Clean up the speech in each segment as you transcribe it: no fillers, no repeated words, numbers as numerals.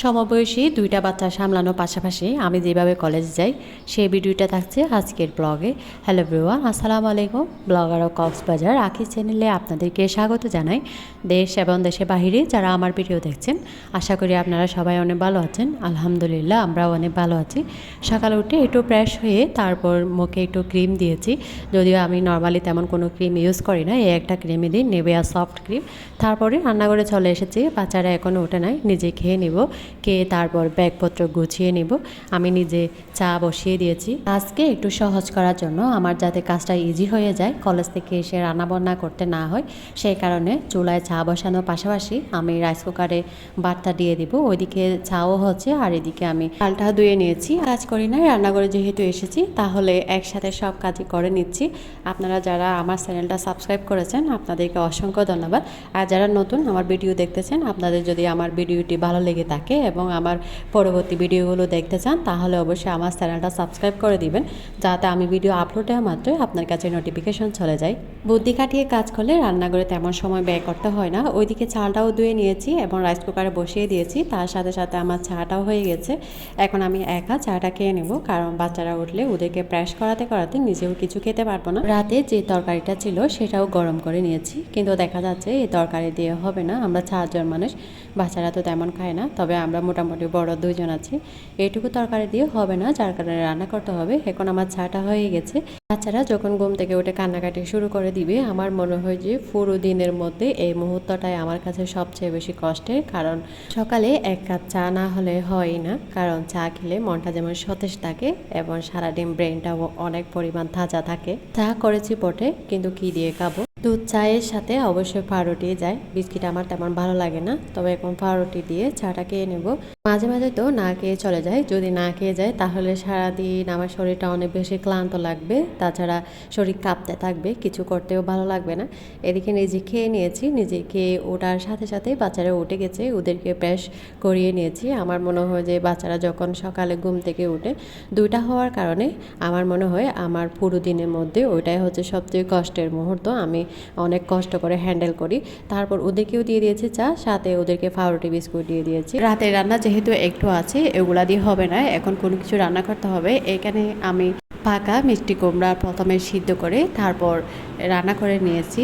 সমবয়সী দুইটা বাচ্চা সামলানোর পাশাপাশি আমি যেভাবে কলেজ যাই সেই ভিডিওটা থাকছে আজকের ব্লগে। হ্যালো এভরিওয়ান, আসসালামু আলাইকুম। ব্লগার ও কক্সবাজার আখি চ্যানেলে আপনাদেরকে স্বাগত জানাই। দেশ এবং দেশের বাহিরে যারা আমার ভিডিও দেখছেন, আশা করি আপনারা সবাই অনেক ভালো আছেন। আলহামদুলিল্লাহ, আমরাও অনেক ভালো আছি। সকালে উঠে একটু ফ্রেশ হয়ে তারপর মুখে একটু ক্রিম দিয়েছি, যদিও আমি নর্মালি তেমন কোনো ক্রিম ইউজ করি না। এই একটা ক্রিমই দিই, নেভিয়া সফট ক্রিম। তারপরে রান্নাঘরে চলে এসেছি, বাচ্চারা এখনও ওঠে নাই, নিজে খেয়ে নিব। খেয়ে তারপর ব্যাগপত্র গুছিয়ে নিব। আমি নিজে চা বসিয়ে দিয়েছি আজকে একটু সহজ করার জন্য, আমার যাতে কাজটা ইজি হয়ে যায়, কলেজ থেকে এসে রান্নাবান্না করতে না হয়, সেই কারণে চুলায় চা বসানোর পাশাপাশি আমি রাইস কুকারে ভাতটা দিয়ে দিব। ওইদিকে চাও হচ্ছে আর এদিকে আমি চালটা ধুয়ে নিয়েছি। কাজ করি না, রান্নাঘরে যেহেতু এসেছি তাহলে একসাথে সব কাজই করে নিচ্ছি। আপনারা যারা আমার চ্যানেলটা সাবস্ক্রাইব করেছেন আপনাদেরকে অসংখ্য ধন্যবাদ। আর যারা নতুন আমার ভিডিও দেখতেছেন, আপনাদের যদি আমার ভিডিওটি ভালো লেগে থাকে এবং আমার পরবর্তী ভিডিওগুলো দেখতে চান তাহলে অবশ্যই আমার চ্যানেলটা সাবস্ক্রাইব করে দিবেন, যাতে আমি ভিডিও আপলোড দেওয়া মাত্রই আপনার কাছে নোটিফিকেশন চলে যায়। বুদ্ধি খাটিয়ে কাজ করলে রান্নাঘরে তেমন সময় ব্যয় করতে হয় না। ওইদিকে চালটাও ধুয়ে নিয়েছি এবং রাইস কুকারে বসিয়ে দিয়েছি, তার সাথে সাথে আমার চাটাও হয়ে গেছে। এখন আমি একা চাটা খেয়ে নেব, কারণ বাচ্চারা উঠলে ওদেরকে প্রেস করাতে করাতে নিজেও কিছু খেতে পারবো না। রাতে যে তরকারিটা ছিল সেটাও গরম করে নিয়েছি, কিন্তু দেখা যাচ্ছে এই তরকারি দিয়ে হবে না। আমরা 4 জন মানুষ, বাচ্চারা তো তেমন খায় না, তবে আমরা মোটামুটি বড় 2 জন আছি। এইটুকু তরকারি দিয়ে হবে না, যার কারণে রান্না করতে হবে। এখন আমার চাটা হয়ে গেছে। বাচ্চারা যখন ঘুম থেকে উঠে কান্নাকাটি শুরু করে দিবে, আমার মনে হয় যে পুরো দিনের মধ্যে এই মুহূর্তটাই আমার কাছে সবচেয়ে বেশি কষ্টের। কারণ সকালে 1 কাপ চা না হলে হয় না, কারণ চা খেলে মনটা যেমন সতেজ থাকে এবং সারাদিন ব্রেনটাও অনেক পরিমাণ তাজা থাকে। চা করেছি বটে, কিন্তু কি দিয়ে খাবো? দুধ চায়ের সাথে অবশ্যই পাউরুটি যায়। বিস্কিট আমার তেমন ভালো লাগে না, তবে এখন পাউরুটি দিয়ে চাটা খেয়ে নেব। মাঝে মাঝে তো না খেয়ে চলে যায়। যদি না খেয়ে যায় তাহলে সারাদিন আমার শরীরটা অনেক বেশি ক্লান্ত লাগবে, তাছাড়া শরীর কাঁপতে থাকবে, কিছু করতেও ভালো লাগবে না। এদিকে নিজে খেয়ে নিয়েছি, নিজে খেয়ে ওঠার সাথে সাথে বাচ্চারা উঠে গেছে, ওদেরকে ব্রাশ করিয়ে নিয়েছি। আমার মনে হয় যে বাচ্চারা যখন সকালে ঘুম থেকে উঠে, 2টা হওয়ার কারণে আমার মনে হয় আমার পুরো দিনের মধ্যে ওইটাই হচ্ছে সবচেয়ে কষ্টের মুহূর্ত। আমি অনেক কষ্ট করে হ্যান্ডেল করি। তারপর ওদেরকেও দিয়ে দিয়েছি চা, সাথে ওদেরকে পাউরুটি বিস্কুট দিয়ে দিয়েছি। রাতের রান্না যেহেতু একটু আছে, এগুলা দিয়ে হবে না, এখন কোনো কিছু রান্না করতে হবে। এখানে আমি পাকা মিষ্টি কুমড়া প্রথমে সিদ্ধ করে তারপর রান্না করে নিয়েছি,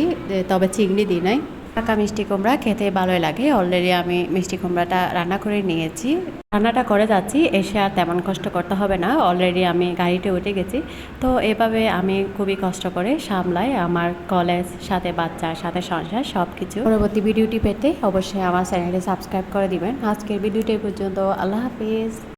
তবে চিংড়ি দিই নাই। পাকা মিষ্টি কুমড়া খেতে ভালোই লাগে। অলরেডি আমি মিষ্টি কুমড়াটা রান্না করে নিয়েছি, রান্নাটা করে যাচ্ছি, এসে আর তেমন কষ্ট করতে হবে না। অলরেডি আমি গাড়িতে উঠে গেছি। তো এভাবে আমি খুবই কষ্ট করে সামলাই আমার কলেজ, সাথে বাচ্চা, সাথে সংসার সব কিছু। পরবর্তী ভিডিওটি পেতে অবশ্যই আমার চ্যানেলটি সাবস্ক্রাইব করে দিবেন। আজকের ভিডিওটি পর্যন্ত। আল্লাহ হাফিজ।